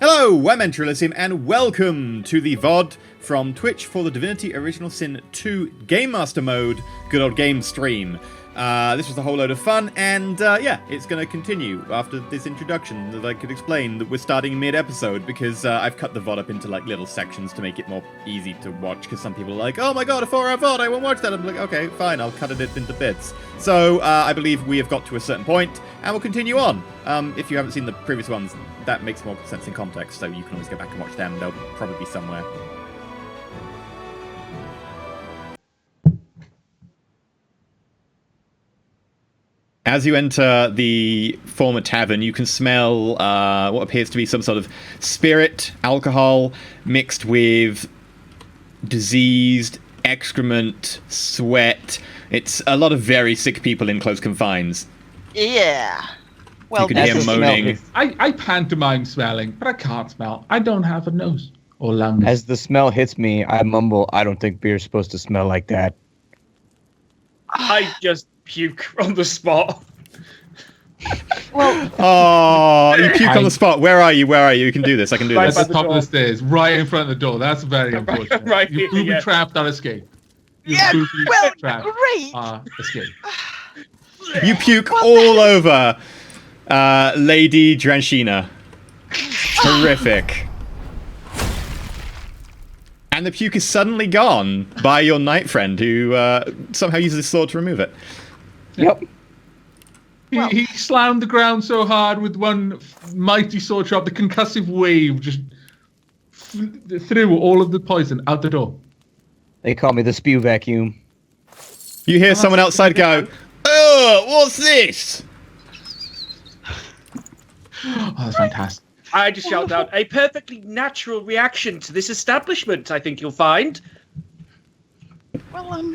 Hello, I'm EnterElysium, and welcome to the VOD from Twitch for the Divinity Original Sin 2 Game Master Mode Good Old Game stream. This was a whole load of fun, and yeah, it's going to continue after this introduction that I could explain that we're starting mid-episode, because I've cut the VOD up into like little sections to make it more easy to watch, because some people are like, oh my god, a 4-hour VOD, I won't watch that. I'm like, okay, fine, I'll cut it into bits. So I believe we have got to a certain point, and we'll continue on. If you haven't seen the previous ones, that makes more sense in context, so you can always go back and watch them. They'll probably be somewhere. As you enter the former tavern, you can smell what appears to be some sort of spirit, alcohol, mixed with diseased excrement, sweat. It's a lot of very sick people in close confines. Yeah. Well, you can hear moaning. I pantomime smelling, but I can't smell. I don't have a nose or lungs. As the smell hits me, I mumble, I don't think beer's supposed to smell like that. I just puke on the spot. Well, oh, you puke on the spot. Where are you? Where are you? You can do this. I can do Right this. at the top of the stairs, right in front of the door. That's very unfortunate. right You here, booby yeah. trapped on escape. yeah, well, great. Escape. You puke all over Lady Dranshina. Terrific. And the puke is suddenly gone by your knight friend, who somehow uses his sword to remove it. Yep. He slammed the ground so hard with one mighty sword chop, the concussive wave just threw all of the poison out the door. They call me the spew vacuum. You hear someone outside go, "Oh, what's this?" Oh, that's fantastic. I just shouted out, a perfectly natural reaction to this establishment, I think you'll find. Well,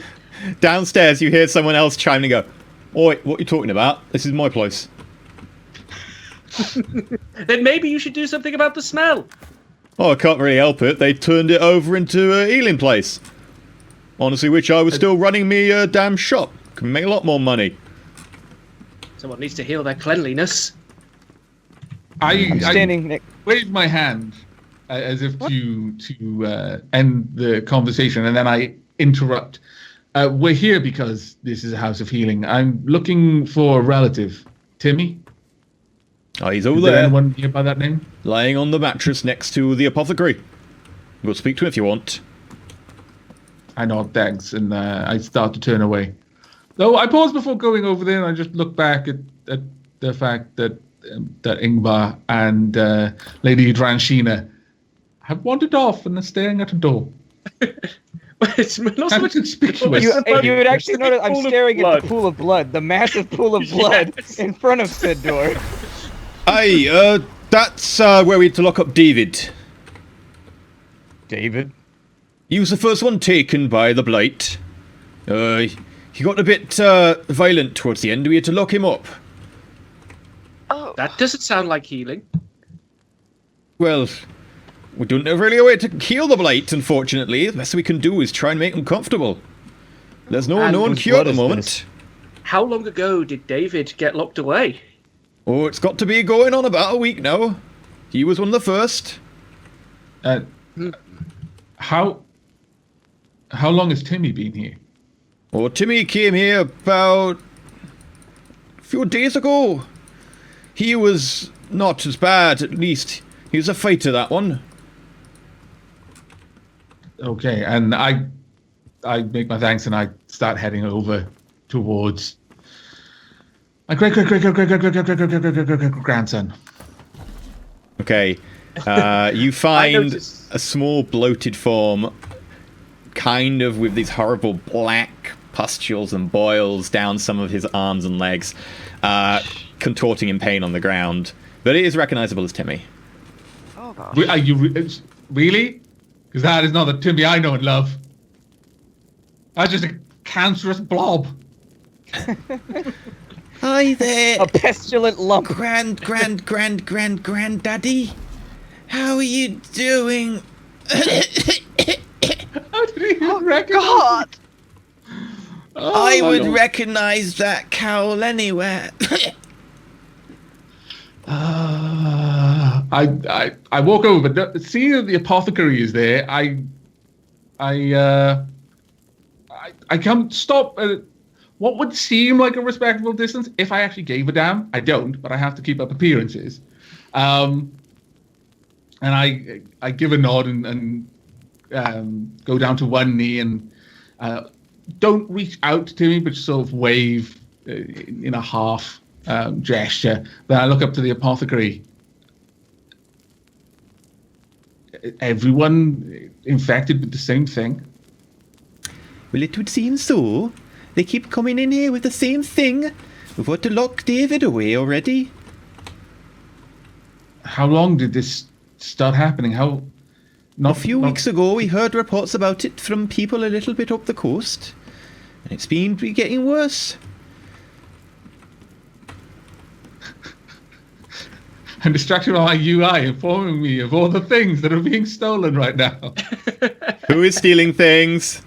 Downstairs, you hear someone else chiming and go, "Oi, what are you talking about? This is my place." Then maybe you should do something about the smell. Oh, I can't really help it. They turned it over into a healing place. Honestly, wish I was still running me damn shop. Can make a lot more money. Someone needs to heal their cleanliness. I'm standing next. Waved my hand as if to end the conversation, and then I interrupt. We're here because this is a house of healing. I'm looking for a relative. Timmy? Oh, he's over Is there there, anyone here by that name? lying on the mattress next to the apothecary. We'll speak to him if you want. I nod thanks, and I start to turn away. Though I pause before going over there, and I just look back at the fact that Ingvar and Lady Dranshina have wandered off and are staring at a door. It's not so much Conspicuous. You would actually notice I'm Pool of staring at blood. the pool of blood, the massive pool of blood Yes. in front of said door. Hey, that's where we had to lock up David. David? He was the first one taken by the Blight. He got a bit violent towards the end. We had to lock him up. oh, That doesn't sound like healing. Well, we don't have really a way to heal the Blight, unfortunately. The best we can do is try and make him comfortable. There's no one whose cure at blood the is moment. this? How long ago did David get locked away? Oh, it's got to be going on about a week now. He was one of the first. How long has Timmy been here? Oh, Timmy came here about a few days ago. He was not as bad, at least. He was a fighter, that one. Okay, and I make my thanks, and I start heading over towards my grandson. Okay. You find noticed- a small bloated form, kind of with these horrible black pustules and boils down some of his arms and legs, contorting in pain on the ground. But it is recognizable as Timmy. oh gosh. Are you really? Because that is not the Timmy I know and love. That's just a cancerous blob. Hi there, A pestilent lump. granddaddy. How are you doing? How did he Oh recognize? God. Oh, I my would God. recognize that cowl anywhere. I walk over, but seeing that the apothecary is there, I can't stop at what would seem like a respectable distance if I actually gave a damn. I don't, but I have to keep up appearances. And I give a nod and go down to one knee and don't reach out to me, but sort of wave in a half gesture. Then I look up to the apothecary. Everyone infected with the same thing? Well, it would seem so. They keep coming in here with the same thing. We've got to lock David away already. How long did this start happening? A few weeks ago, we heard reports about it from people a little bit up the coast. And it's been getting worse. I'm distracted by my UI informing me of all the things that are being stolen right now. Who is stealing things?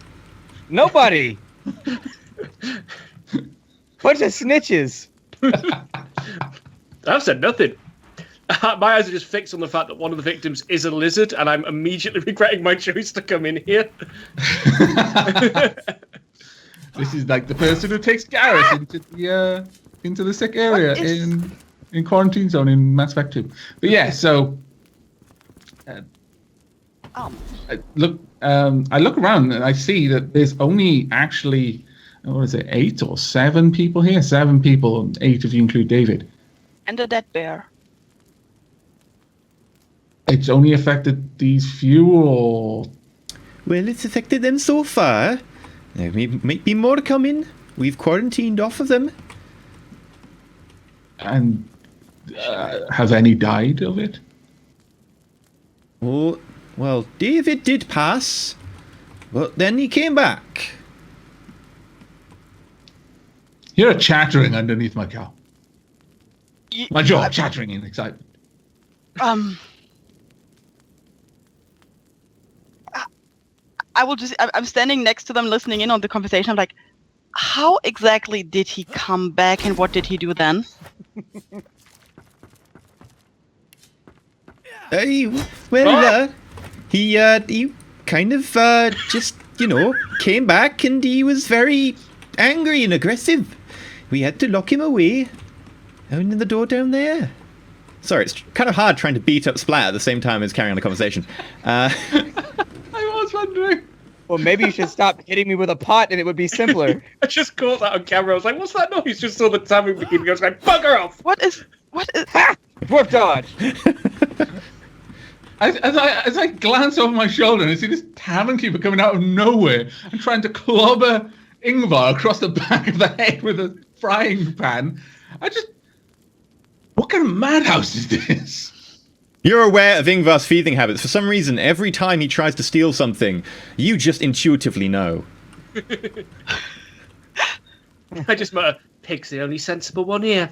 Nobody. Bunch of snitches. I've said nothing. My eyes are just fixed on the fact that one of the victims is a lizard, and I'm immediately regretting my choice to come in here. This is like the person who takes Gareth into the sick area in quarantine zone in Mass Effect 2. But yeah, so I look around and I see that there's only actually 8 or 7 people here. 7 people, 8 if you include David. And a dead bear. It's only affected these few, or? Well, it's affected them so far. There might be more coming. We've quarantined off of them. And have any died of it? Oh, well, David did pass, but then he came back. You're chattering underneath my cow. My jaw chattering in excitement. I'm standing next to them listening in on the conversation. I'm like, how exactly did he come back and what did he do then? He kind of just, came back and he was very angry and aggressive. We had to lock him away. Opening the door down there. Sorry, it's kind of hard trying to beat up Splat at the same time as carrying on the conversation. I was wondering. Well, maybe you should stop hitting me with a pot and it would be simpler. I just caught that on camera. I was like, what's that noise? Just saw the timing beginning. I was like, bugger off! What is... Ha! Dwarf dodge! As I glance over my shoulder and I see this tavern keeper coming out of nowhere and trying to clobber Ingvar across the back of the head with a frying pan, what kind of madhouse is this? You're aware of Ingvar's feeding habits. For some reason, every time he tries to steal something, you just intuitively know. I just mutter, pig's the only sensible one here.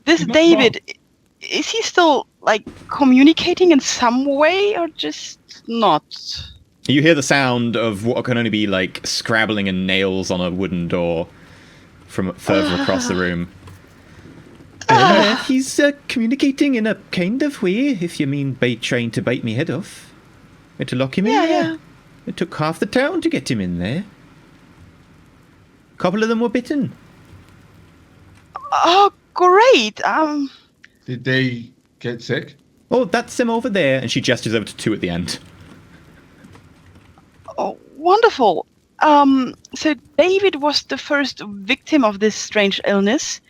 This David, is he still, communicating in some way or just not? You hear the sound of what can only be scrabbling and nails on a wooden door from further across the room. He's communicating in a kind of way, if you mean by trying to bite me head off. We had to lock him in there. Yeah. It took half the town to get him in there. A couple of them were bitten. Oh, great. Did they get sick? Oh, that's them over there. And she gestures over to 2 at the end. Oh, wonderful. So David was the first victim of this strange illness.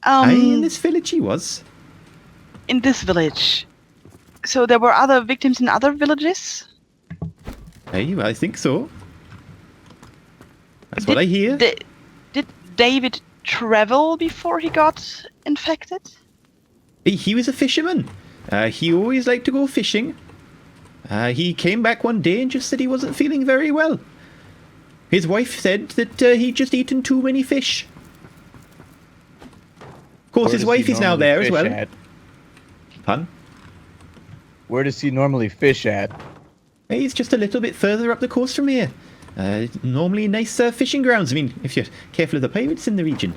In this village he was. In this village. So there were other victims in other villages? I think so. That's what I hear. Did David travel before he got infected? He was a fisherman. He always liked to go fishing. He came back one day and just said he wasn't feeling very well. His wife said that he'd just eaten too many fish. Of course, his wife is now there as well. Pardon? Where does he normally fish at? He's just a little bit further up the coast from here. Normally nice fishing grounds. I mean, if you're careful of the pirates in the region.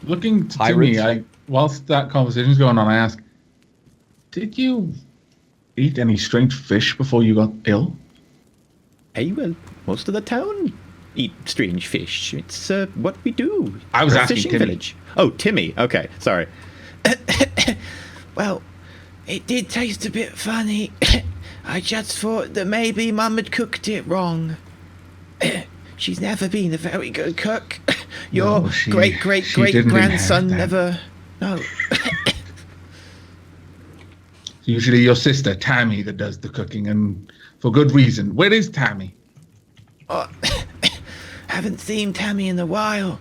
Looking to me, whilst that conversation's going on, I ask, Did you eat any strange fish before you got ill? Hey, well, most of the town eat strange fish. It's what we do. I was We're a asking fishing Timmy. village. Oh, Timmy. Okay, sorry. Well, it did taste a bit funny. I just thought that maybe Mum had cooked it wrong. She's never been a very good cook. Your No, she great didn't grandson inherit that. never. No. It's usually your sister, Tammy, that does the cooking, and for good reason. Where is Tammy? Oh, haven't seen Tammy in a while.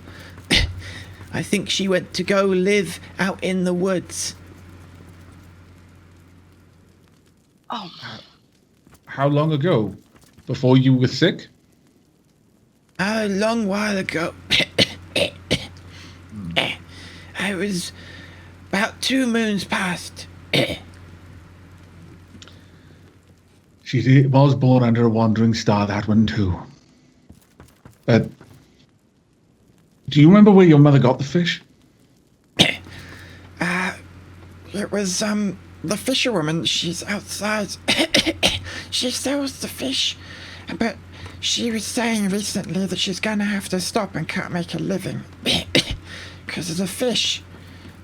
I think she went to go live out in the woods. Oh, How long ago? Before you were sick? A long while ago. I was about 2 moons past. Was born under a wandering star, that one too. But do you remember where your mother got the fish? It was, the fisherwoman. She's outside. She sells the fish. But she was saying recently that she's gonna have to stop and can't make a living. Because of the fish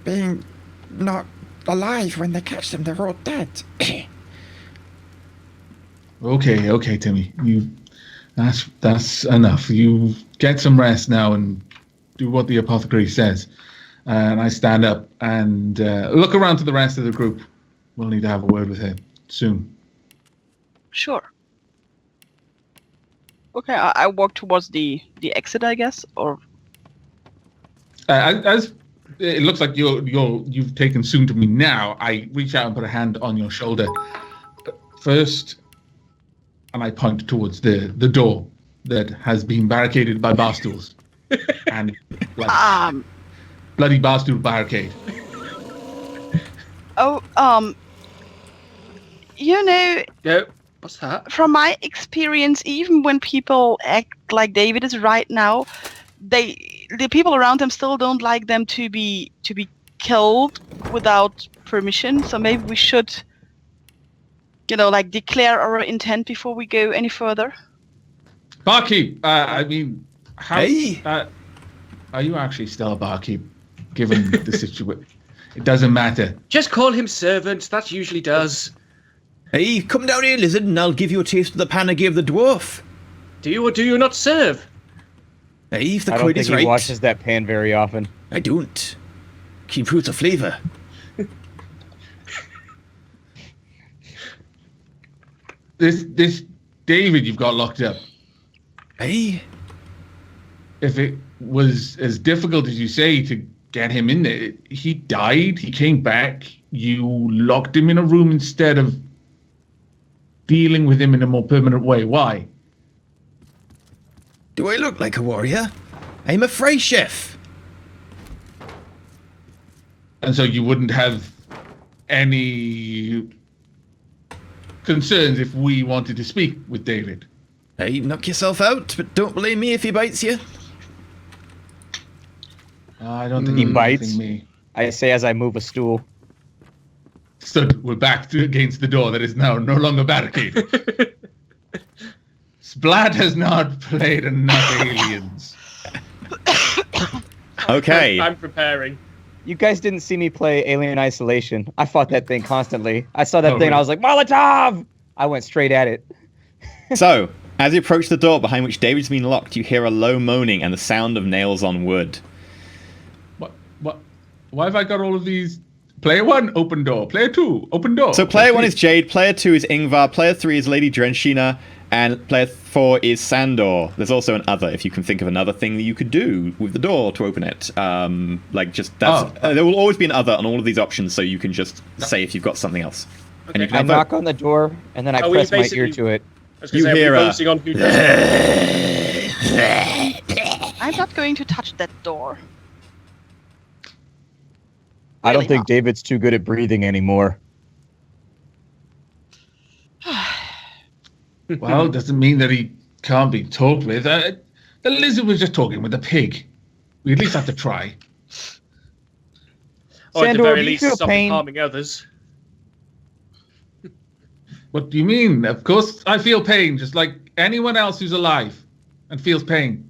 being not alive when they catch them. They're all dead. Okay, Timmy. That's enough. You get some rest now and do what the apothecary says. And I stand up and look around to the rest of the group. We'll need to have a word with her soon. sure. Okay, I walk towards the exit, I guess, or As it looks like you've taken soon to me now, I reach out and put a hand on your shoulder. First, and I point towards the door that has been barricaded by bar stools. And bloody bar stool barricade. Yeah, what's that? from my experience, even when people act like David is right now, the people around him still don't like them to be killed without permission. So maybe we should, declare our intent before we go any further. Barkeep, I mean, how Hey. Are you actually still a barkeep, given the situation? It doesn't matter. Just call him servant. That usually does. Hey, come down here, lizard, and I'll give you a taste of the pan I gave the dwarf. Do you or do you not serve? Hey, if the I don't quid think is he right. washes that pan very often. I don't. Keep fruits of flavour. This David you've got locked up. Hey, If it was as difficult as you say to get him in there, he died, he came back, you locked him in a room instead of dealing with him in a more permanent way. Why? do I look like a warrior? I'm a Frey chef. And so you wouldn't have any concerns if we wanted to speak with David. Hey, knock yourself out, but don't blame me if he bites you. I don't think He he's bites? anything me. I say as I move a stool. Stood, we're back against the door that is now no longer barricaded. Splat has not played enough aliens. Okay. I'm preparing. You guys didn't see me play Alien Isolation. I fought that thing constantly. I saw that Oh, thing and I really? was like, Molotov! I went straight at it. So, as you approach the door behind which David's been locked, you hear a low moaning and the sound of nails on wood. What? Why have I got all of these? Player 1, open door. Player 2, open door. So player 1 is Jade, player 2 is Ingvar, player 3 is Lady Drenshina, and player 4 is Sandor. There's also an other, if you can think of another thing that you could do with the door to open it. There will always be an other on all of these options, so you can just say if you've got something else. And you can I have knock on the door and then I Are we press my ear basically- to it. I was gonna You say, are we hear a- focusing on who does it? I'm not going to touch that door. I don't Really think not. David's too good at breathing anymore. Well, doesn't mean that he can't be talked with. The lizard was just talking with the pig. We at least have to try. Or at the Sandor, very do you least, feel stop pain? him harming others. What do you mean? Of course I feel pain, just like anyone else who's alive and feels pain.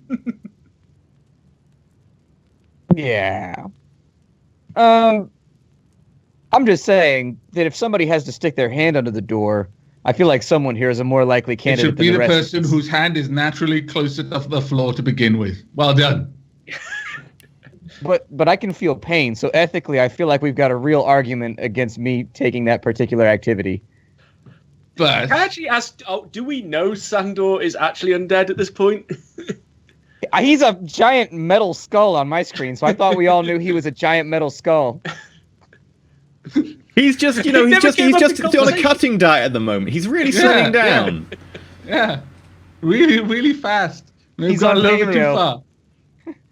Yeah. I'm just saying that if somebody has to stick their hand under the door, I feel like someone here is a more likely It candidate should be than the the rest person of us. whose hand is naturally closer to the floor to begin with. Well done. But I can feel pain, so ethically, I feel like we've got a real argument against me taking that particular activity. But Can I actually ask, do we know Sandor is actually undead at this point? He's a giant metal skull on my screen, so I thought we all knew he was a giant metal skull. He's just, he's never just came up in on a conversation. cutting diet at the moment. He's really slowing down. Yeah. Really, really fast. We've He's gone a on little bit too paleo. far.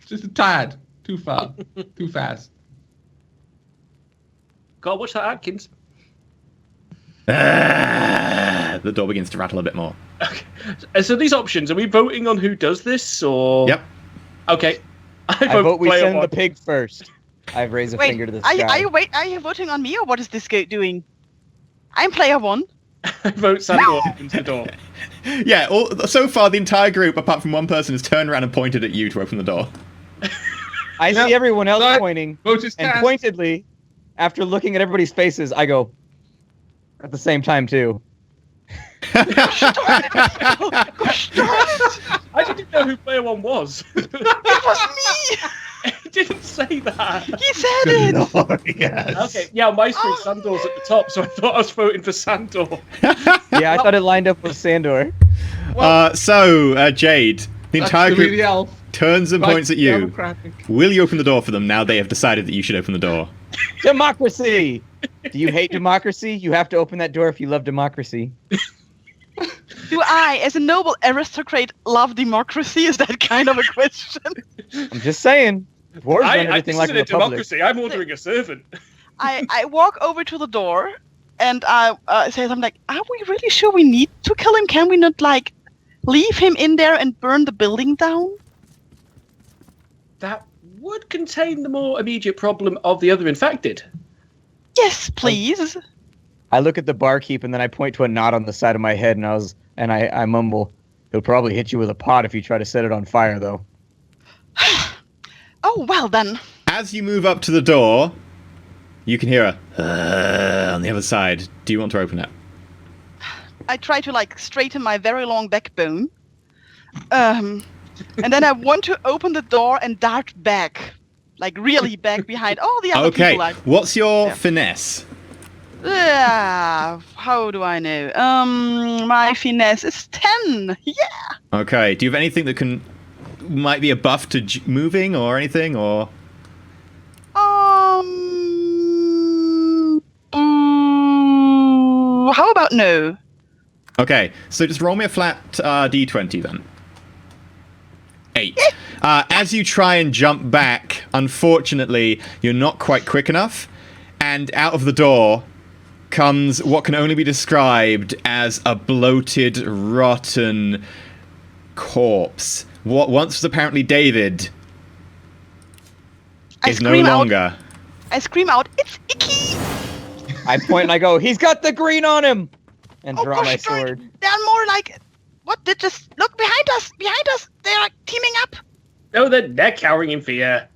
Just a tad. Too far. Too fast. Gotta watch that Atkins. The door begins to rattle a bit more. Okay. So these options, are we voting on who does this, or? Yep. Okay. I vote we player send the one. pig first. I've raised a Wait, finger to the are sky. you voting on me, or what is this guy doing? I'm player 1. I vote Sandor opens the door. Yeah, so far the entire group, apart from one person, has turned around and pointed at you to open the door. I Yeah. see everyone else But- pointing, Vote is and cast. pointedly, after looking at everybody's faces, I go at the same time too. Gosh darn it! I didn't know who player 1 was. It was me! He didn't say that. He said it! Lord, yes. Okay, yeah, on my screen, Sandor's at the top, so I thought I was voting for Sandor. Yeah, I thought it lined up with Sandor. So, Jade, the That's entire the group really elf. turns and Like points at you. democratic. Will you open the door for them now they have decided that you should open the door? Democracy! Do you hate democracy? You have to open that door if you love democracy. Do I, as a noble aristocrat, love democracy? Is that kind of a question? I'm just saying. Dwarves run everything this like a isn't a republic. democracy. I'm ordering a servant. I walk over to the door and I say something like, are we really sure we need to kill him? Can we not, leave him in there and burn the building down? That would contain the more immediate problem of the other infected. Yes, please. I look at the barkeep and then I point to a knot on the side of my head and I mumble, he'll probably hit you with a pot if you try to set it on fire though. Oh, well then. As you move up to the door, you can hear a on the other side. Do you want to open it? I try to, straighten my very long backbone. And then I want to open the door and dart back. Really back behind all the other Okay, people. what's your Yeah. finesse? How do I know? My finesse is 10. Yeah. Okay, do you have anything that might be a buff to moving or anything, or? How about no? Okay, so just roll me a flat d20 then. 8. As you try and jump back, unfortunately, you're not quite quick enough, and out of the door comes what can only be described as a bloated, rotten corpse. What once was apparently David is no longer. I scream out, it's Icky! I point and I go, he's got the green on him! And Oh, draw my gosh darn it. sword. They're more like... What did just... Look behind us! Behind us! They're teaming up! No, they're cowering in fear.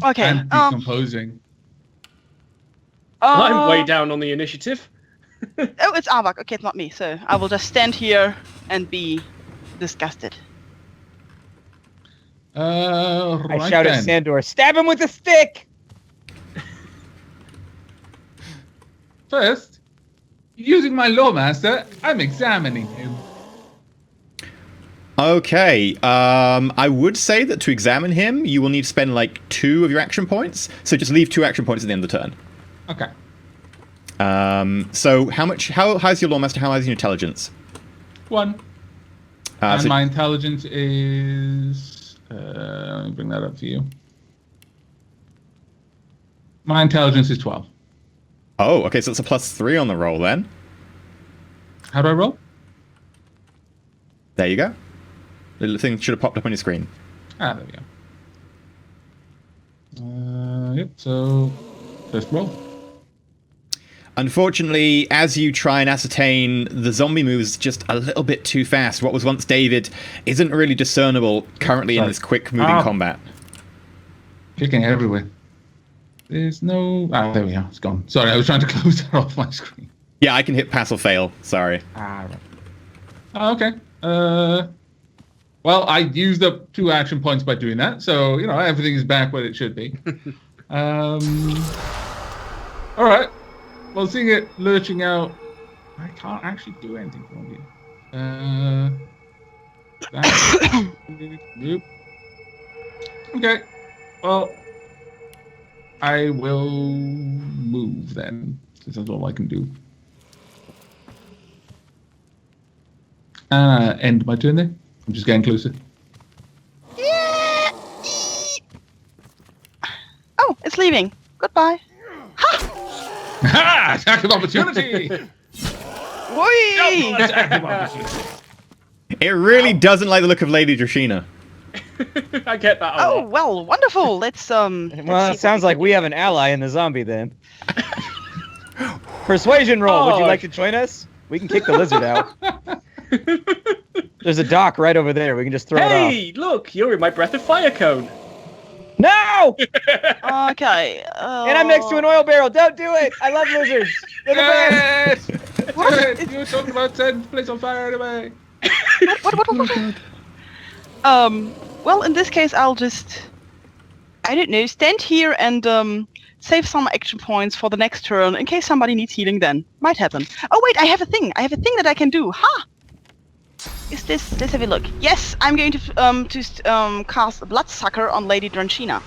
Okay, And decomposing. I'm way down on the initiative. Oh, it's Arbok. Okay, it's not me. So I will just stand here and be disgusted. I Right shout then. at Sandor, stab him with a stick! First, using my lawmaster, I'm examining him. Okay, I would say that to examine him, you will need to spend 2 of your action points. So just leave 2 action points at the end of the turn. Okay. So how's your lawmaster? How is your intelligence? 1. And So- my intelligence is... let me bring that up for you. My intelligence is 12. Oh, okay, so it's a +3 on the roll then. How do I roll? There you go. The little thing should have popped up on your screen. Ah, there we go. Yep, so... First roll. Unfortunately, as you try and ascertain, the zombie moves just a little bit too fast. What was once David isn't really discernible currently in this quick-moving combat. Kicking everywhere. There's no... Ah, there we are. It's gone. Sorry, I was trying to close that off my screen. Yeah, I can hit pass or fail. Sorry. Ah, right. Oh, okay. Well, I used up 2 action points by doing that, so, everything is back where it should be. All right. Well, seeing it lurching out, I can't actually do anything for you. Nope. Okay. Well, I will move then, since that's all I can do. End my turn there. I'm just getting closer. Oh, it's leaving. Goodbye. Ha! Attack of opportunity! Whee! Attack of opportunity. It really doesn't like the look of Lady Drashina. I get that a Oh, lot. well, wonderful. Let's Well, see it sounds like we have an ally in the zombie then. Persuasion roll. Would you like to join us? We can kick the lizard out. There's a dock right over there. We can just throw it Hey, look, you're in my breath of fire cone. off. No! Okay. And I'm next to an oil barrel. Don't do it. I love lizards. They're the best. Yes! You were talking about setting the place on fire anyway. What? Well, in this case, I'll just, I don't know, stand here and save some action points for the next turn in case somebody needs healing. Then might happen. Oh wait, I have a thing. I have a thing that I can do. Ha! Is this? Let's have a look. Yes, I'm going to cast a Bloodsucker on Lady Dranchina.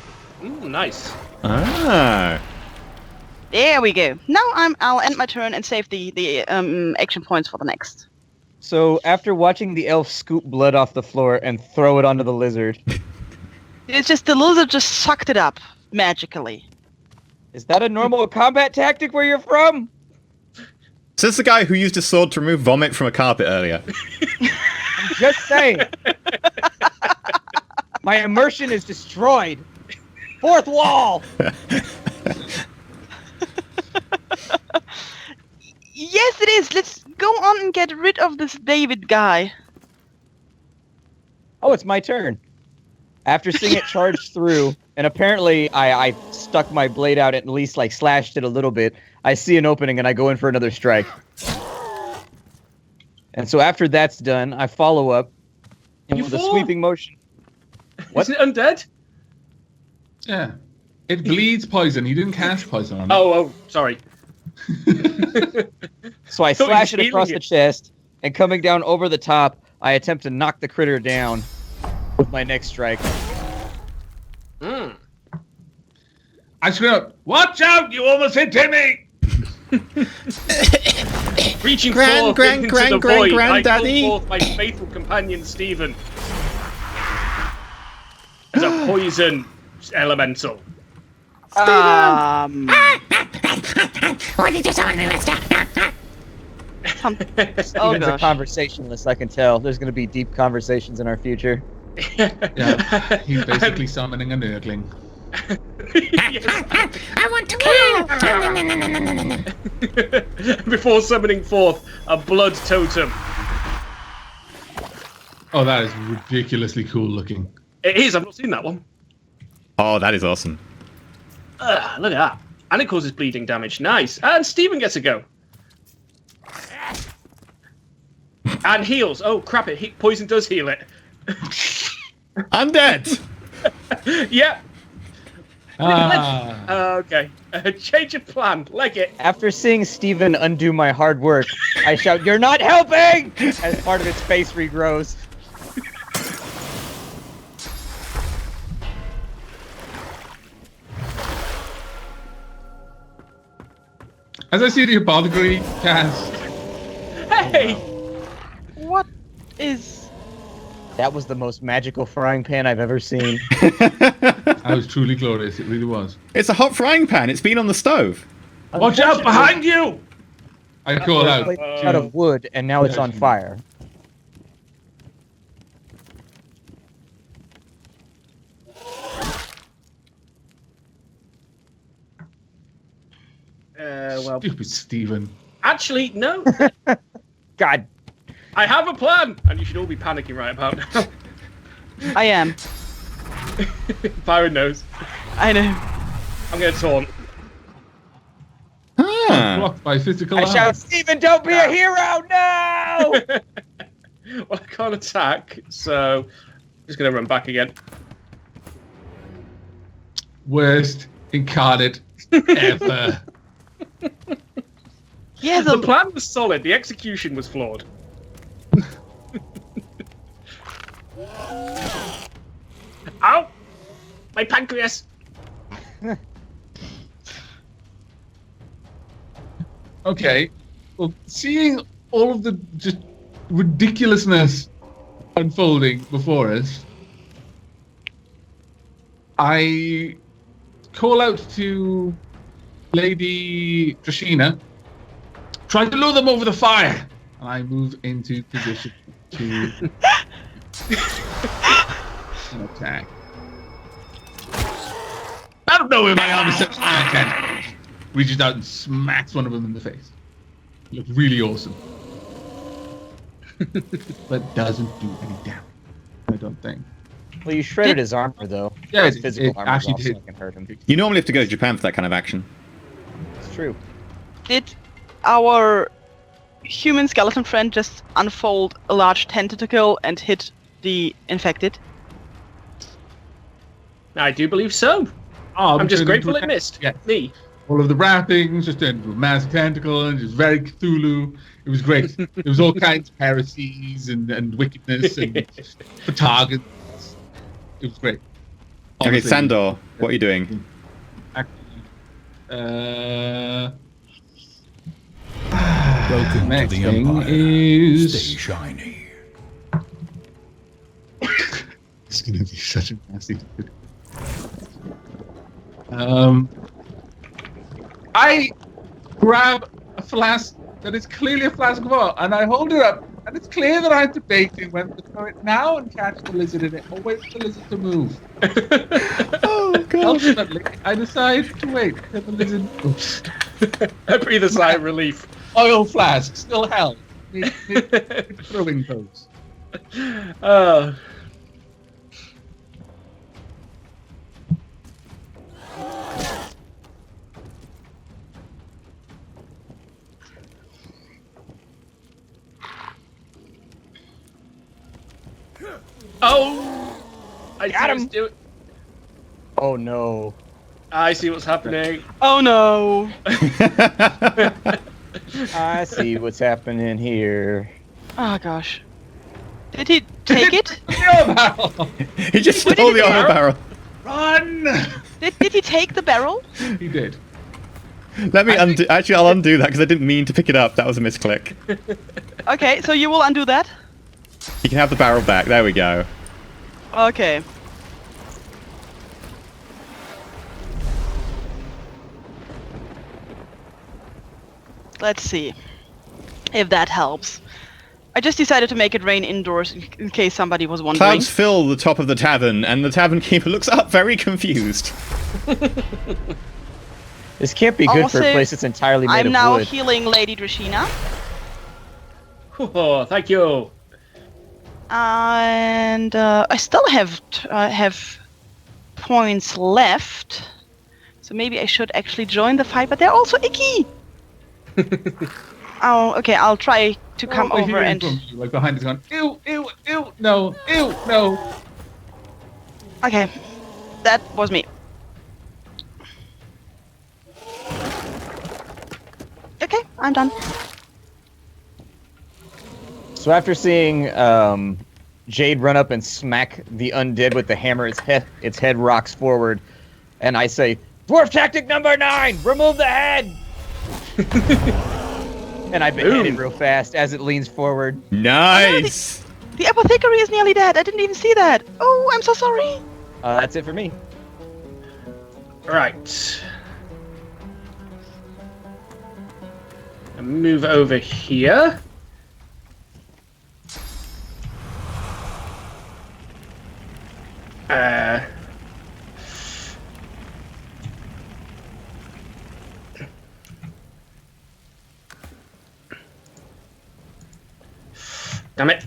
Ooh, nice. Ah. There we go. Now I'll end my turn and save the action points for the next. So after watching the elf scoop blood off the floor and throw it onto the lizard, It's just the lizard just sucked it up magically. is that a normal combat tactic where you're from? Is this the guy who used his sword to remove vomit from a carpet earlier? I'm just saying. My immersion is destroyed. Fourth wall. Yes, it is. Let's go on and get rid of this David guy. Oh, it's my turn. After seeing it charge through, and apparently I stuck my blade out at least like slashed it a little bit, I see an opening and I go in for another strike. And so after that's done, I follow up and You with a fall? sweeping motion. What? Isn't it undead? Yeah. It bleeds poison. You didn't cast poison on it. Oh, sorry. So I Thought you slash were it across healing the it. chest, and coming down over the top, I attempt to knock the critter down with my next strike. Mm. I scream out, "Watch out! You almost hit Timmy!" Reaching Gran- forth gran- into gran- the gran- void, granddaddy. I call forth my faithful companion Stephen as a poison elemental. What did you summon me, mister? Oh Steven's a gosh. conversationalist, I can tell. There's going to be deep conversations in our future. Yeah. He's basically summoning a nerdling. I want to kill! Before summoning forth a blood totem. Oh, that is ridiculously cool looking. It is, I've not seen that one. Oh, that is awesome. Look at that. And it causes bleeding damage. Nice. And Stephen gets a go. And heals. Oh, crap, poison does heal it. Undead! Yeah. Ah. Okay. Change of plan. Leg it. After seeing Steven undo my hard work, I shout, "You're not helping!" as part of its face regrows. As I see the apothecary cast, Hey! What is? That was the most magical frying pan I've ever seen. that was truly glorious. It really was. It's a hot frying pan. It's been on the stove. Watch out behind you! I call out. It's out of wood, and now it's on fire. Well, Stupid Stephen. actually, no. God. I have a plan, and you should all be panicking right about now. I am. Byron knows. I know. I'm going to taunt. Ah. Blocked by physical I art. shout, Steven, don't be a hero! No! Well, I can't attack, so I'm just going to run back again. Worst incarnate ever. Yeah, The plan was solid. The execution was flawed. Ow! My pancreas! Okay. Well, seeing all of the just ridiculousness unfolding before us, I call out to Lady Trishina, try to lure them over the fire, and I move into position to an attack. I don't know where my arm is set. Reaches out and smacks one of them in the face. It looks really awesome. But doesn't do any damage, I don't think. Well, you shredded his armor, though. Yeah, His it physical armor actually also did. can hurt him. You normally have to go to Japan for that kind of action. It's true. Did our human skeleton friend just unfold a large tentacle and hit the infected? I do believe so. Oh, I'm just turned grateful into it a- missed. Yeah. Me. All of the wrappings just turned into a massive tentacle and just very Cthulhu. It was great. There was all kinds of heresies and wickedness and photogons. It was great. Okay, Honestly, Sandor, what are you doing? Welcome Next to the thing Empire. is- Stay shiny. It's gonna be such a nasty. I grab a flask that is clearly a flask of oil, and I hold it up, and it's clear that I'm debating whether to throw it now and catch the lizard in it, or wait for the lizard to move. Oh god. Ultimately, I decide to wait till the lizard moves. I breathe a sigh of relief. Oil flask still held. Mid throwing pose. Oh! I Got see him. what's doing. Oh, no. I see what's happening. Oh no! I see what's happening here. Oh gosh. Did he take it? The barrel! He just What stole did the he oil do? barrel. Run! Did he take the barrel? He did. Let me undo. Actually, I'll undo that because I didn't mean to pick it up. That was a misclick. Okay, so you will undo that? You can have the barrel back. There we go. Okay. Let's see if that helps. I just decided to make it rain indoors in case somebody was wondering. Clouds fill the top of the tavern, and the tavern keeper looks up very confused. This can't be good for Also, a place that's entirely made I'm of now wood. healing Lady Drashina. Oh, thank you. And I still have points left, so maybe I should actually join the fight. But they're also icky. Oh, okay. I'll try to come Oh, over hearing and. from you, like behind us going, ew, ew, ew, no, ew, no. Okay, that was me. Okay, I'm done. So after seeing Jade run up and smack the undead with the hammer, its head rocks forward, and I say, "Dwarf tactic number 9, remove the head." And I behead it real fast as it leans forward. Nice. The apothecary is nearly dead. I didn't even see that. Oh, I'm so sorry. That's it for me. Right. I move over here. Damn it.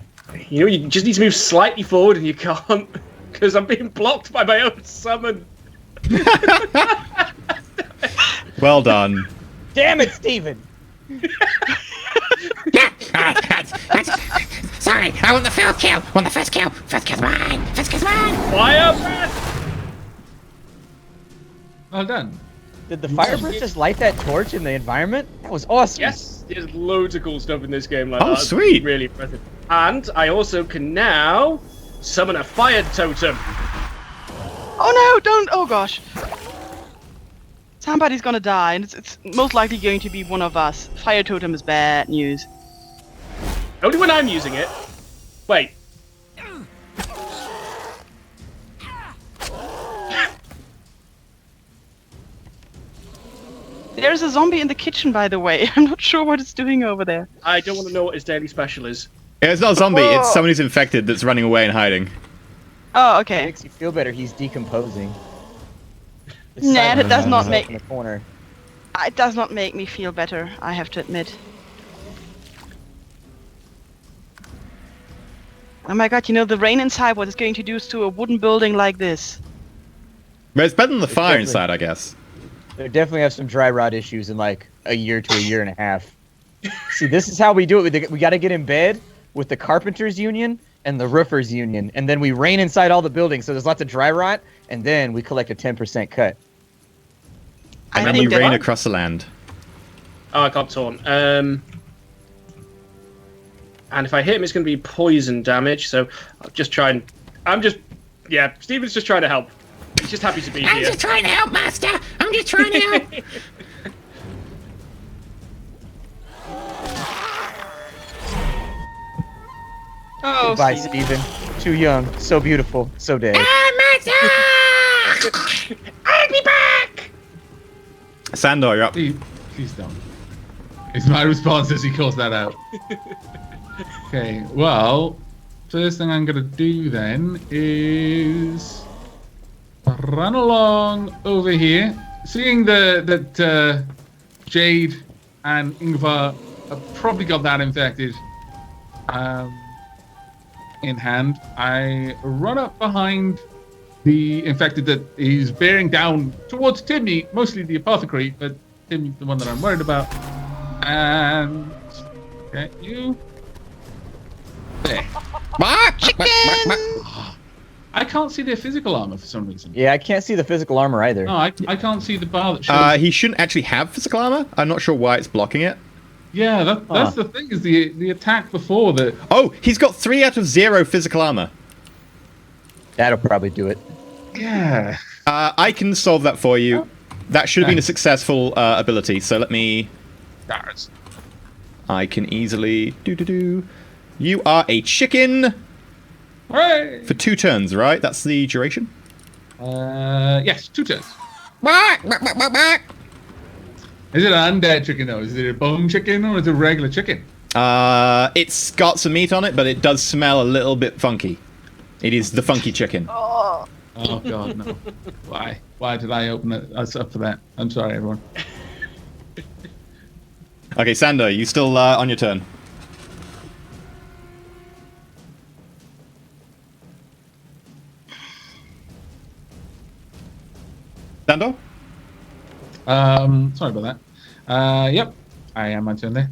You know, you just need to move slightly forward and you can't. Because I'm being blocked by my own summon. Well done. Damn it, Steven! Sorry, I want the first kill. Want the first kill. First kill's mine. First kill's mine. Fire breath! Well done. Did the Firebird just light that torch in the environment? That was awesome. Yes, there's loads of cool stuff in this game like Oh, that. sweet. Really impressive. And I also can now summon a fire totem. Oh no! Don't! Oh gosh. Somebody's gonna die, and it's most likely going to be one of us. Fire totem is bad news. Only when I'm using it. Wait. There's a zombie in the kitchen, by the way. I'm not sure what it's doing over there. I don't want to know what his daily special is. Yeah, it's not a zombie, Whoa. it's someone who's infected that's running away and hiding. Oh, It okay. makes you feel better. He's decomposing. The Nah, silent that does not himself make- in the corner. It does not make me feel better, I have to admit. Oh my god, you know, the rain inside, what it's going to do to a wooden building like this. But it's better than the fire definitely- inside, I guess. They definitely have some dry rot issues in like a year to a year and a half. See, this is how we do it. We got to get in bed with the Carpenters Union and the Roofers Union, and then we rain inside all the buildings, so there's lots of dry rot, and then we collect a 10% cut. And I then think you that- rain across the land. Oh, I can't taunt. And if I hit him, it's going to be poison damage. So I'll just try and. Yeah, Steven's just trying to help. He's just happy to be I'm here. just trying to help, Master. I'm just trying to help. Oh, Goodbye, Steven. Steven. Too young, so beautiful, so dead. Master! I'll be back. Sandor, you're up. Please don't. It's my response as he calls that out. Okay, well, first thing I'm gonna do then is run along over here, seeing that Jade and Ingvar have probably got that infected in hand. I run up behind the infected that is bearing down towards Timmy, mostly the apothecary, but Timmy's the one that I'm worried about. And get you there. Chicken! I can't see their physical armor for some reason. Yeah, I can't see the physical armor either. No, I can't see the bar that shows. He shouldn't actually have physical armor. I'm not sure why it's blocking it. Yeah, that's the thing, is the attack before that. Oh, he's got 3 out of 0 physical armor. That'll probably do it. Yeah. I can solve that for you. That should have been a successful ability, so let me... Stars. I can easily... You are a chicken Hooray! for 2 turns, right? That's the duration? Yes, 2 turns. Is it an undead chicken though? Is it a bone chicken or is it a regular chicken? It's got some meat on it, but it does smell a little bit funky. It is the funky chicken. Oh god, no. Why? Why did I open us up for that? I'm sorry, everyone. Okay, Sando, you still on your turn. Sando? Sorry about that. Yep. I am my turn there.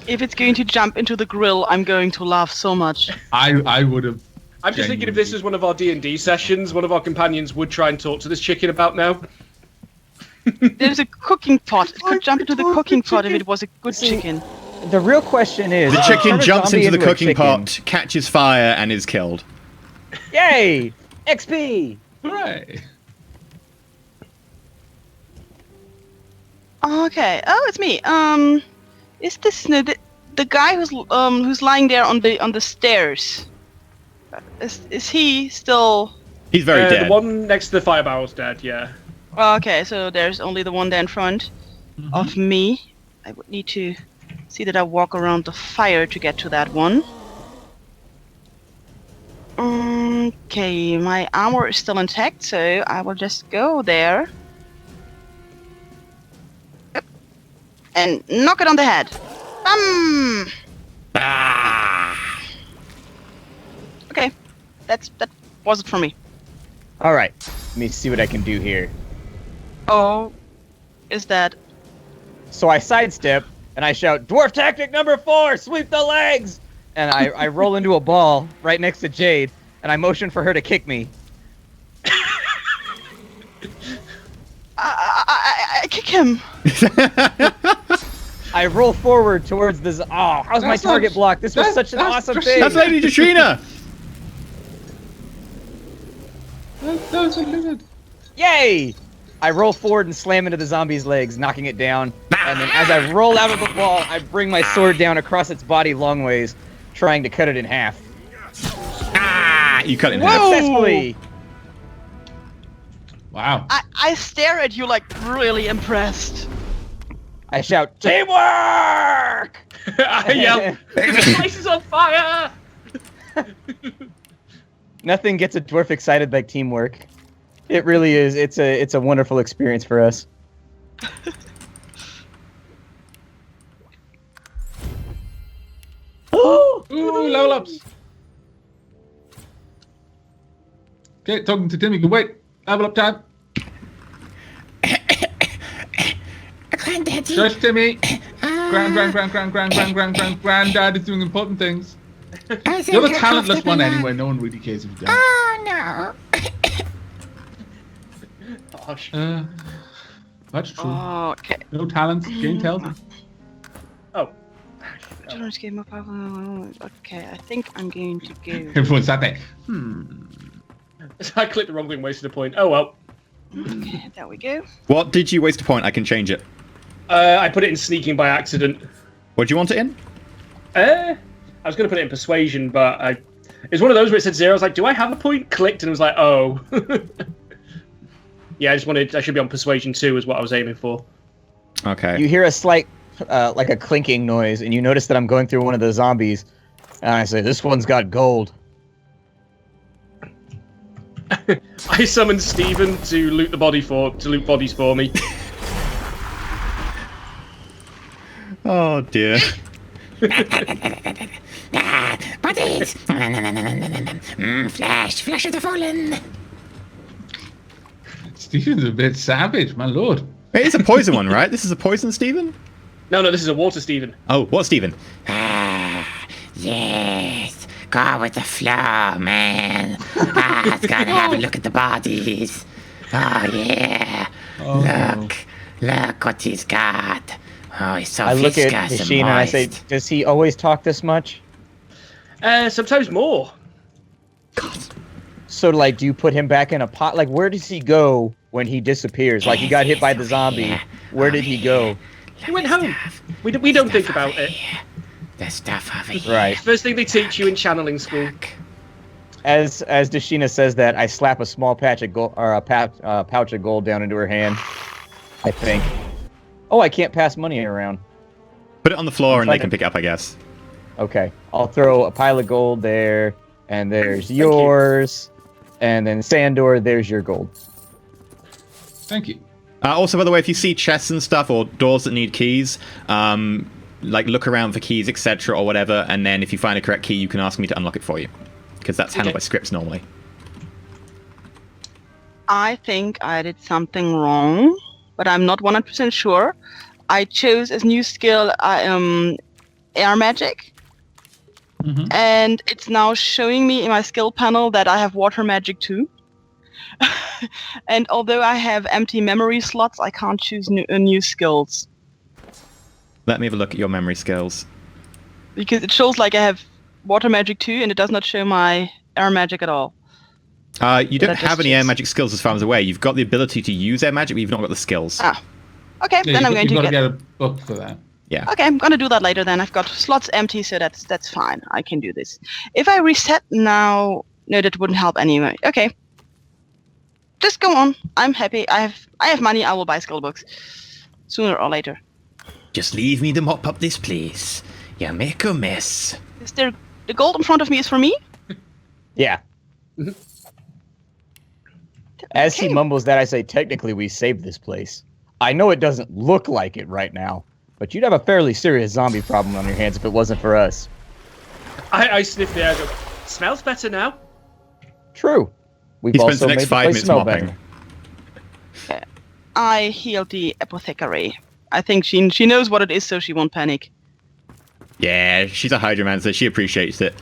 If it's going to jump into the grill, I'm going to laugh so much. I would have. I'm just thinking if this was one of our D&D sessions, one of our companions would try and talk to this chicken about now. There's a cooking pot. It could jump into the cooking pot if it was a good chicken. The real question is... The turn chicken a jumps zombie into the a cooking chicken. pot, catches fire, and is killed. Yay! XP! Hooray! Okay. Oh, it's me. Is this no, the guy who's lying there on the stairs? Is he still? He's very dead. The one next to the fire barrel's dead, yeah. Oh, okay, so there's only the one there in front of me. I would need to see that I walk around the fire to get to that one. Okay, my armor is still intact, so I will just go there. Yep. and knock it on the head. Okay, that was it for me. All right, let me see what I can do here. Oh, is that? So I sidestep and I shout, "Dwarf tactic number 4, sweep the legs!" And I roll into a ball right next to Jade, and I motion for her to kick me. I kick him. I roll forward towards this. Oh, how's my target block? This was such an awesome thing. That's Lady Katrina! That was a limit. Yay! I roll forward and slam into the zombie's legs, knocking it down. And then as I roll out of the ball, I bring my sword down across its body long ways, trying to cut it in half. You cut it in half. Successfully! Wow. I stare at you like really impressed. I shout, "Teamwork!" I yell, "The place is on fire!" Nothing gets a dwarf excited like teamwork. It really is. It's a wonderful experience for us. Ooh, level ups. Okay, talking to Tim, you can wait. Level up time. Granddaddy. Shush, Timmy. Granddad is doing important things. I think You're the I talentless have to one be anyway. on. No one really cares if you die. Oh no. Gosh. That's true. Okay. No talents, game tells me. Oh. Children's game of Okay, I think I'm going to go. Everyone sat there. I clicked the wrong thing, wasted a point. Oh well. Okay, there we go. What did you waste a point? I can change it. I put it in sneaking by accident. What do you want it in? I was going to put it in persuasion, but it's one of those where it said 0. I was like, do I have a point? Clicked and it was like, oh. Yeah, I should be on persuasion 2 is what I was aiming for. Okay. You hear a slight, like a clinking noise, and you notice that I'm going through one of the zombies. And I say, "This one's got gold." I summoned Steven to loot bodies for me. Oh dear. Bodies. Flash of the fallen. Steven's a bit savage, my lord. It is a poison one, right? This is a poison, Stephen? No, this is a water Steven. Oh, what, Stephen? Yes. Go with the flow, man. Let's go and have a look at the bodies. Oh yeah. Look what he's got. Oh, he's so I look at viscous and Machine and I say, moist. "Does he always talk this much?" Sometimes more. So, like, do you put him back in a pot? Like, where does he go when he disappears? Like, he got hit by the zombie. Where did he go? He went home. We don't think about it. The stuff over here. Right. First thing they teach you in channeling school. As Dashina says that, I slap a small patch of gold, or a pouch of gold down into her hand. I think. Oh, I can't pass money around. Put it on the floor and they can pick it up, I guess. Okay, I'll throw a pile of gold there, and there's yours, and then Sandor, there's your gold. Thank you. Also, by the way, if you see chests and stuff or doors that need keys, like look around for keys, etc. or whatever, and then if you find a correct key, you can ask me to unlock it for you. Because that's handled by scripts normally. I think I did something wrong, but I'm not 100% sure. I chose as new skill air magic, and it's now showing me in my skill panel that I have water magic too. And although I have empty memory slots, I can't choose new skills. Let me have a look at your memory skills. Because it shows like I have water magic too, and it does not show my air magic at all. You don't have any air magic skills as far as I'm aware. You've got the ability to use air magic, but you've not got the skills. Ah. Okay, then I'm going to You've got get... to get a book for that. Yeah. Okay, I'm going to do that later then. I've got slots empty, so that's fine. I can do this. If I reset now... No, that wouldn't help anyway. Okay. Just go on. I'm happy. I have money. I will buy skill books. Sooner or later. Just leave me to mop up this place. You make a mess. Is there... The gold in front of me is for me? Yeah. As he mumbles that, I say, technically we saved this place. I know it doesn't look like it right now, But you'd have a fairly serious zombie problem on your hands if it wasn't for us. I sniff the air. Go, smells better now. True. We've He spends also the next made 5 place minutes smell mopping. better. I healed the apothecary. I think she knows what it is, so she won't panic. Yeah, she's a hydromancer. She appreciates it.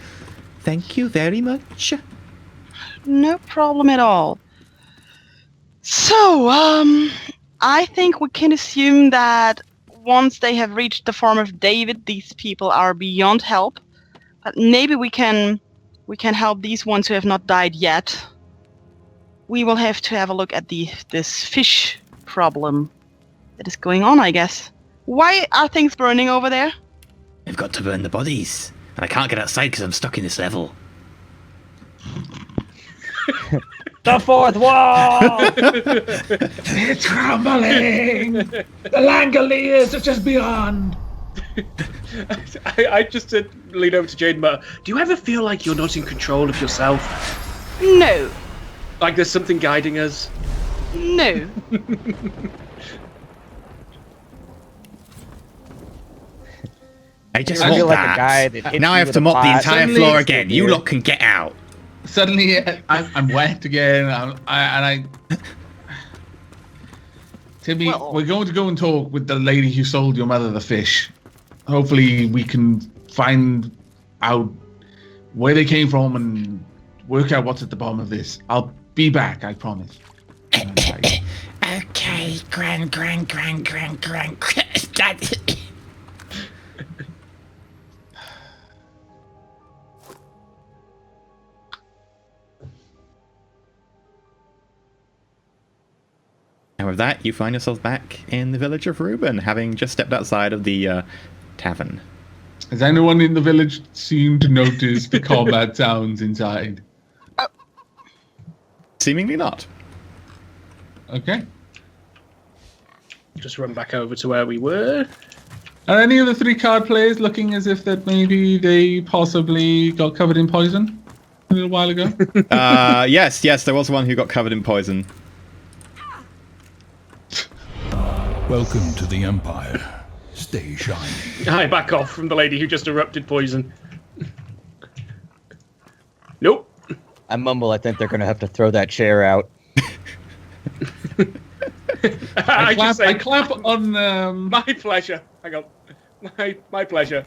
Thank you very much. No problem at all. So, I think we can assume that once they have reached the form of David, these people are beyond help. But maybe we can help these ones who have not died yet. We will have to have a look at this fish problem that is going on, I guess. Why are things burning over there? They've got to burn the bodies. And I can't get outside because I'm stuck in this level. The fourth wall! It's crumbling! The Langoliers are just beyond! I just lean over to Jade and mutter, do you ever feel like you're not in control of yourself? No. Like there's something guiding us? No. I just I want feel like that. a guy that hits Now you I have with to a mop the pot. entire Suddenly floor it's again. the You beer. lot can get out. Suddenly, I'm wet again. Timmy, Well- we're going to go and talk with the lady who sold your mother the fish. Hopefully, we can find out where they came from and work out what's at the bottom of this. I'll be back, I promise. Okay, Gran. And with that, you find yourself back in the village of Reuben, having just stepped outside of the tavern. Has anyone in the village seemed to notice the combat sounds inside? Seemingly not. Okay. Just run back over to where we were. Are any of the 3 card players looking as if that maybe they possibly got covered in poison a little while ago? Yes, there was one who got covered in poison. Welcome to the Empire. Stay shiny. I back off from the lady who just erupted poison. Nope. I mumble, I think they're going to have to throw that chair out. I just say, I clap on. my pleasure. Hang on. My pleasure.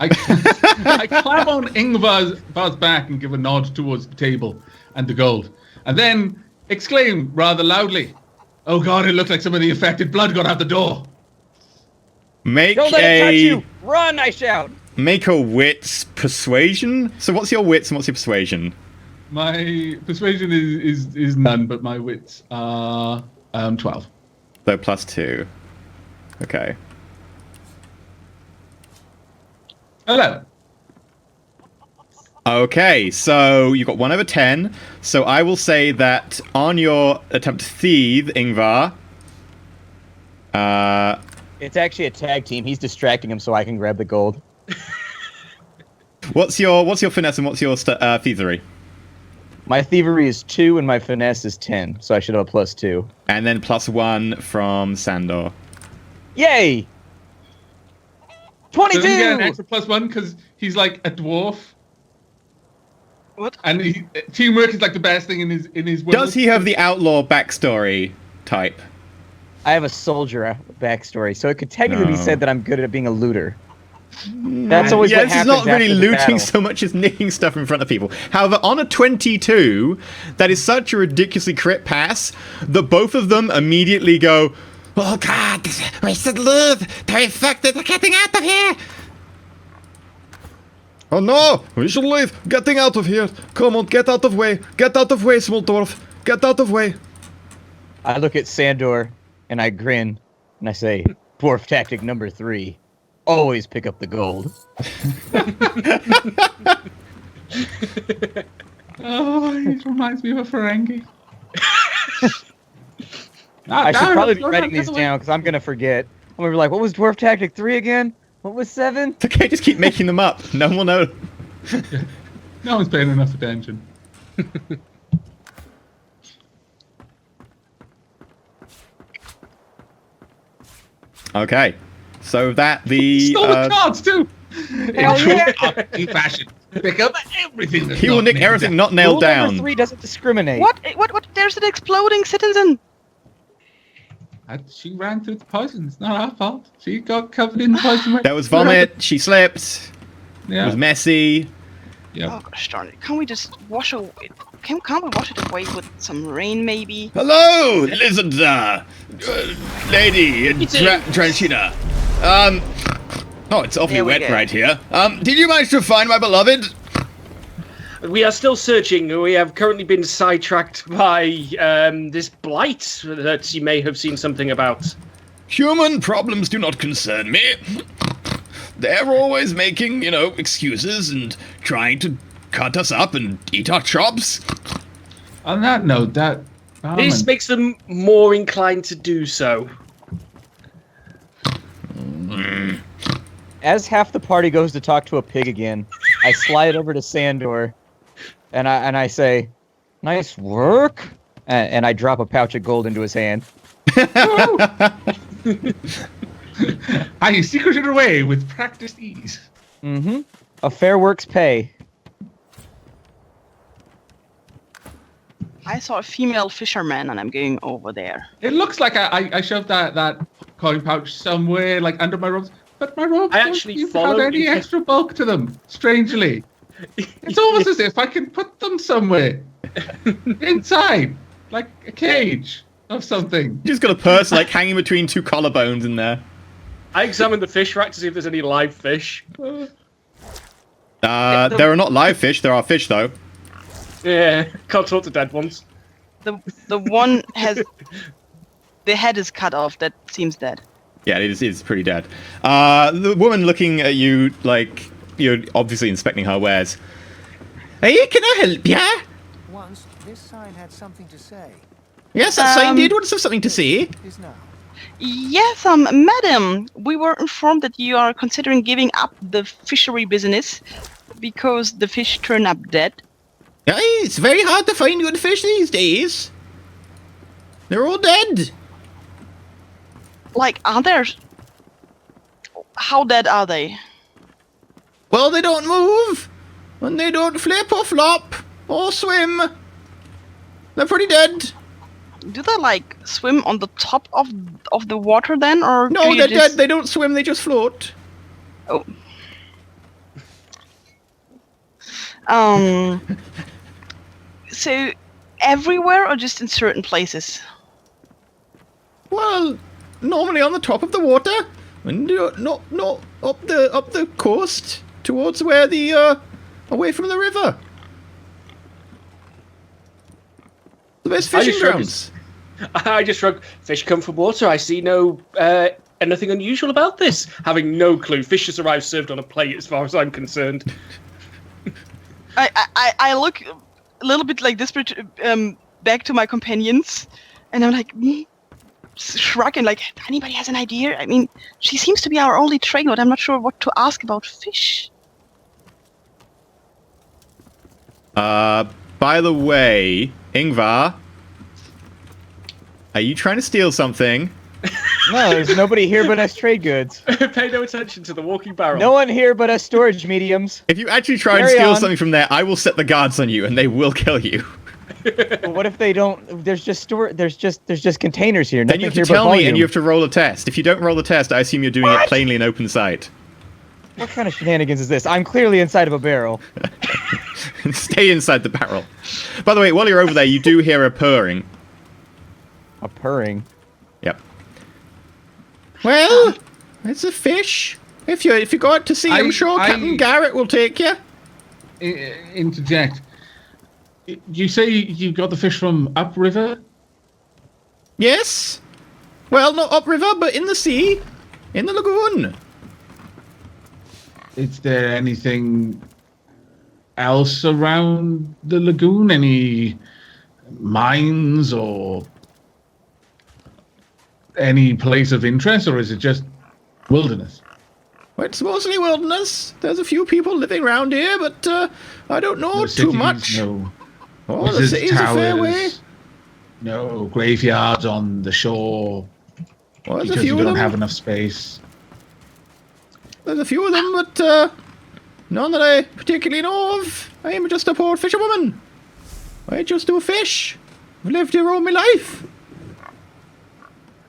I clap on Ingvar's back and give a nod towards the table and the gold, and then exclaim rather loudly, "Oh God! It looks like some of the affected blood got out the door." Make Don't let it touch a you! Run, I shout! make a wits persuasion. So what's your wits and what's your persuasion? My persuasion is none, but my wits are 12. So +2. Okay. 11. Okay, so you got 1/10. So I will say that on your attempt to thieve, Ingvar. It's actually a tag team. He's distracting him so I can grab the gold. What's your finesse and what's your thievery? My thievery is 2 and my finesse is 10, so I should have a +2. And then +1 from Sandor. Yay! So does he get an 22! extra +1 because he's like a dwarf? What? And teamwork is like the best thing in his world. Does he have the outlaw backstory type? I have a soldier backstory, so it could technically be No. said that I'm good at being a looter. That's always Yeah, what this is happens not really after the looting battle. so much as nicking stuff in front of people. However, on a 22, that is such a ridiculously crit pass that both of them immediately go, Oh God, we should leave. They're infected. They're getting out of here. "Oh no, we should leave. Getting out of here. Come on, get out of way. Get out of way, small dwarf. Get out of way." I look at Sandor and I grin and I say, dwarf tactic number 3. Always pick up the gold. Oh, it reminds me of a Ferengi. I should probably be writing these down because I'm going to forget. I'm going to be like, what was dwarf tactic 3 again? What was 7? It's okay, just keep making them up. No one will know. No one's paying enough attention. Okay. So that the Stole the cards too. In Hell true yeah. RPG fashion, pick up everything. That's he will not nick nailed everything down. not nailed Rule down. number 3 doesn't discriminate. What? There's an exploding citizen. She ran through the poison. It's not our fault. She got covered in poison. There was vomit. She slipped. It Yeah. was messy. Yeah. Oh gosh darn it! Can't we just wash away? Can't we wash it away with some rain maybe? Hello, lizard lady in Tranchina. Oh, it's awfully There we wet go. right here. Did you manage to find my beloved? We are still searching. We have currently been sidetracked by this blight that you may have seen something about. Human problems do not concern me. They're always making, excuses and trying to cut us up and eat our chops. On that note, that This makes them more inclined to do so. As half the party goes to talk to a pig again, I slide over to Sandor, and I say, "Nice work," and I drop a pouch of gold into his hand. I secreted away with practiced ease. Mm-hmm. A fair work's pay. I saw a female fisherman, and I'm going over there. It looks like I shoved that coin pouch somewhere, like under my robes, but my robes I don't actually seem to followed have any you. extra bulk to them. Strangely, it's almost as if I can put them somewhere inside, like a cage of something. You just got a purse hanging between two collarbones in there. I examined the fish rack to see if there's any live fish. There are not live fish. There are fish though. Yeah, can't talk to dead ones. The one has the head is cut off. That seems dead. Yeah, it's pretty dead. The woman looking at you like you're obviously inspecting her wares. Hey, can I help ya? Once, this sign had something to say. Yes, that sign did. What's something to see? Is now. Yes, madam. We were informed that you are considering giving up the fishery business because the fish turn up dead. Yeah, it's very hard to find good fish these days. They're all dead. Are there? How dead are they? Well, they don't move, and they don't flip or flop or swim. They're pretty dead. Do they swim on the top of the water then, or do No, you they're just... dead. They don't swim. They just float. Oh. So everywhere or just in certain places? Well, normally on the top of the water, and not up the coast towards where the away from the river. The best I fishing just shrugged grounds. I just shrug. Fish come from water. I see no anything unusual about this. Having no clue. Fish just arrived served on a plate, as far as I'm concerned. I look a little bit desperate back to my companions, and I'm shrugging anybody has an idea? I mean, she seems to be our only trade route. I'm not sure what to ask about fish. By the way, Ingvar, are you trying to steal something? No, there's nobody here but us trade goods. Pay no attention to the walking barrel. No one here but us storage mediums. If you actually try and Carry steal on. something from there, I will set the guards on you, and they will kill you. But what if they don't? There's just containers here. Then you Nothing have to here but tell me, volume. and you have to roll a test. If you don't roll the test, I assume you're doing it plainly in open sight. What kind of shenanigans is this? I'm clearly inside of a barrel. Stay inside the barrel. By the way, while you're over there, you do hear a purring. A purring. Yep. Well, it's a fish. If you go out to sea, I'm sure Captain Garrett will take you. Interject. You say you got the fish from upriver? Yes. Well, not upriver, but in the sea, in the lagoon. Is there anything else around the lagoon? Any mines or any place of interest, or is it just wilderness? Well, it's mostly wilderness. There's a few people living around here, but I don't know No too cities, much. No Oh, the city's a fair way. No graveyards on the shore Well, there's a because few you of don't them. have enough space. There's a few of them, but none that I particularly know of. I am just a poor fisherwoman. I just do fish. I've lived here all my life.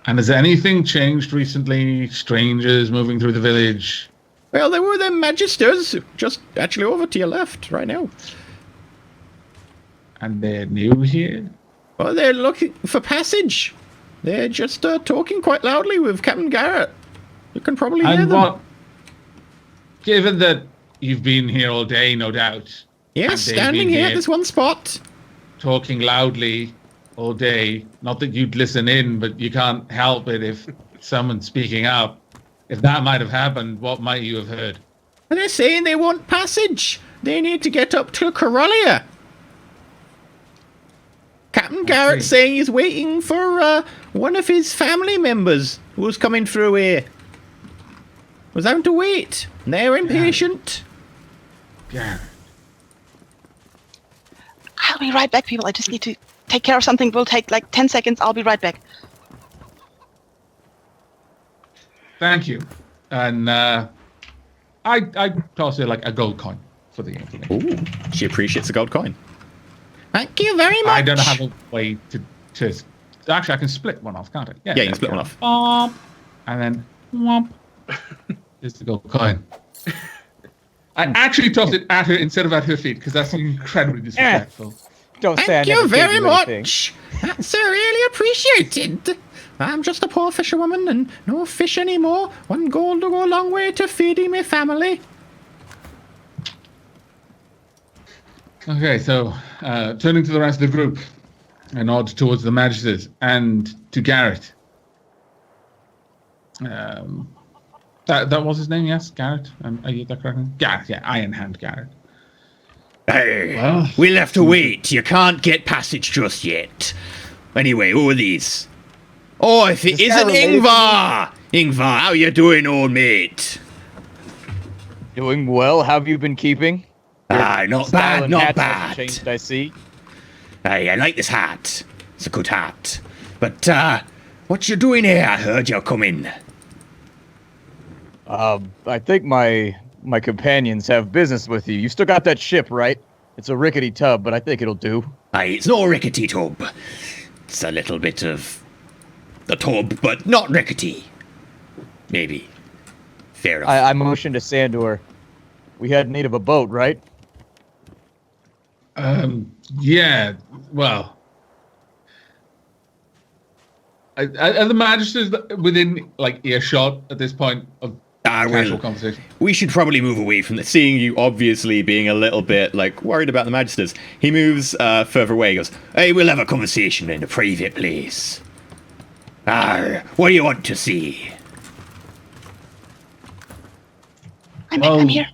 And has anything changed recently? Strangers moving through the village? Well, there were them magisters, just actually over to your left right now. And they're new here? Well, they're looking for passage. They're just talking quite loudly with Captain Garrett. You can probably hear And them. what? Given that you've been here all day, no doubt. Yes, and they've standing been here at this one spot. Talking loudly all day. Not that you'd listen in, but you can't help it if someone's speaking up. If that might have happened, what might you have heard? And they're saying they want passage. They need to get up to Corellia. Captain Garrett's saying he's waiting for one of his family members who's coming through here. Was having to wait. And they're impatient. Yeah. I'll be right back, people. I just need to take care of something. Will take like 10 seconds. I'll be right back. Thank you. And I toss her like a gold coin for the information. Ooh, she appreciates a gold coin. Thank you very much. I don't have a way to actually I can split one off, can't I? Yeah, you can split one off. Womp. And then womp. Here's the gold coin. I actually tossed it at her instead of at her feet because that's incredibly disrespectful. Don't say Thank I never you gave very you anything. much. That's really appreciated. I'm just a poor fisherwoman and no fish anymore. One gold will go a long way to feeding my family. Okay, so turning to the rest of the group, I nod towards the magisters and to Garrett. That was his name, yes, Garrett. Are you that correct? Garrett, yeah, Iron Hand Garrett. Hey, Well, we'll have to wait. You can't get passage just yet. Anyway, who are these? Oh, if it Is this guy isn't related to Ingvar! Ingvar, how you doing, old mate? Doing well. How have you been keeping? Ah, not Style bad, and not hats bad. haven't changed, I see. Hey, I like this hat. It's a good hat. But, what you doing here? I heard you coming. I think my companions have business with you. You still got that ship, right? It's a rickety tub, but I think it'll do. Aye, it's no rickety tub. It's a little bit of the tub, but not rickety. Maybe. Fair enough. I motioned to Sandor. We had need of a boat, right? Yeah, well, are the magisters within like earshot at this point of casual Well, conversation? we should probably move away from this. Seeing you obviously being a little bit like worried about the magisters, he moves further away. He goes, Hey, we'll have a conversation in a private place. What do you want to see? I'm here.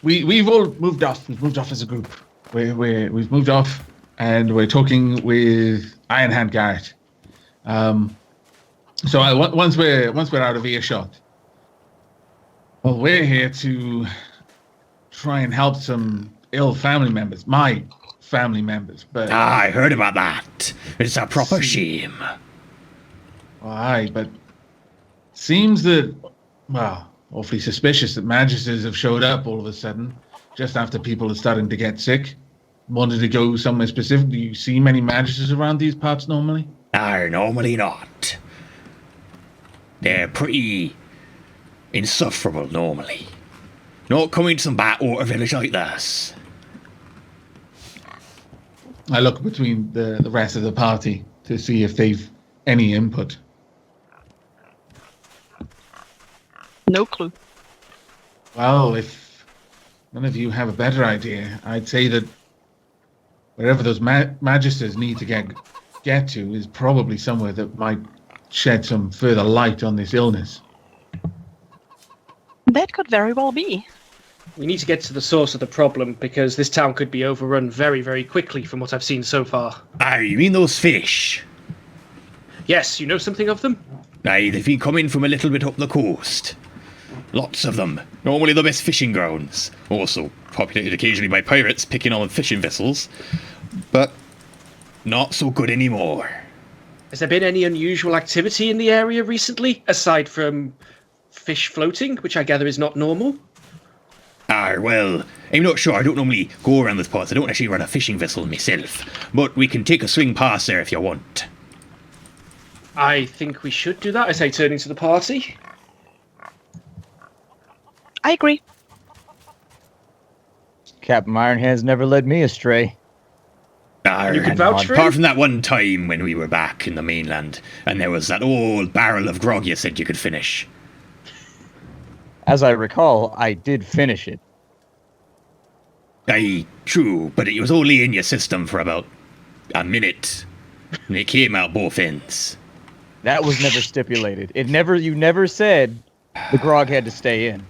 We've all moved off. We've moved off as a group. We've moved off, and we're talking with Iron Hand Garrett. So once we're out of earshot, well, we're here to try and help some ill family members, my family members. But I heard about that. It's a proper shame. aye, but seems that awfully suspicious that magisters have showed up all of a sudden, just after people are starting to get sick. Wanted to go somewhere specific. Do you see many magisters around these parts normally? Normally not. They're pretty insufferable normally. Not coming to some backwater village like this. I look between the rest of the party to see if they've any input. No clue. Well, if none of you have a better idea, I'd say that wherever those magisters need to get to is probably somewhere that might shed some further light on this illness. That could very well be. We need to get to the source of the problem because this town could be overrun very, very quickly from what I've seen so far. You mean those fish? Yes, you know something of them? They've been coming from a little bit up the coast. Lots of them. Normally the best fishing grounds. Also populated occasionally by pirates picking on fishing vessels. But not so good anymore. Has there been any unusual activity in the area recently, aside from fish floating, which I gather is not normal. Well, I'm not sure. I don't normally go around those parts. I don't actually run a fishing vessel myself. But we can take a swing past there if you want. I think we should do that, I say, turning to the party. I agree. Captain Ironhand's never led me astray. You could vouch for Apart him? from that one time when we were back in the mainland, and there was that old barrel of grog you said you could finish. As I recall, I did finish it. Aye, true, but it was only in your system for about a minute, and it came out both ends. That was never stipulated. You never said the grog had to stay in.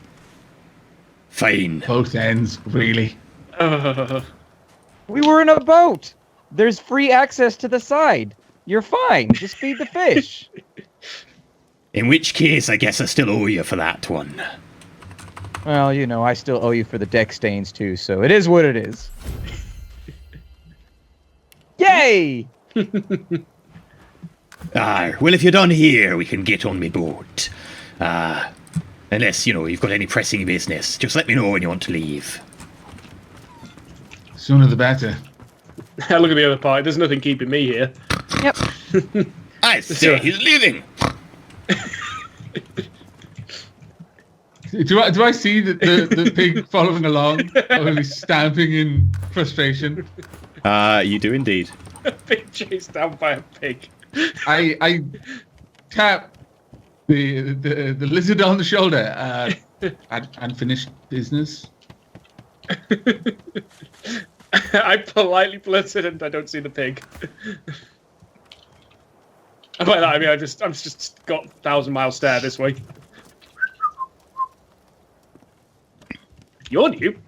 Fine. Both ends, really. We were in a boat. There's free access to the side. You're fine. Just feed the fish. In which case, I guess I still owe you for that one. Well, I still owe you for the deck stains too, so it is what it is. Yay! Well, if you're done here, we can get on my boat. Unless, you've got any pressing business. Just let me know when you want to leave. Sooner the better. Look at the other part. There's nothing keeping me here. Yep. I say he's leaving! Do I see the pig following along, only stamping in frustration? You do indeed. Being chased down by a pig. I tap the lizard on the shoulder. Unfinished business. I politely blurted and I don't see the pig. And by that I mean I'm just got 1,000-mile stare this way. You're new.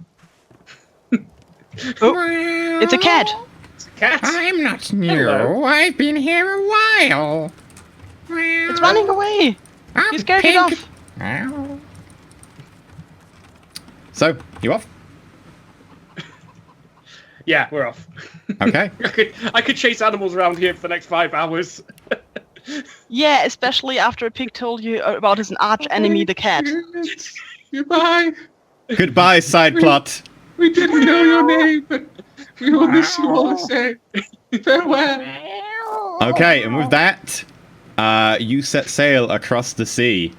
It's a cat. It's a cat. I'm not new. Hello. I've been here a while. It's running away. I'm You scared it pink. off. Meow. So, you off? Yeah, we're off. Okay. I could chase animals around here for the next 5 hours. Yeah, especially after a pig told you about his arch enemy, the cat. Goodbye. Goodbye, side plot. We didn't know your name, but we will miss you all the same. Farewell. Okay, and with that, you set sail across the sea.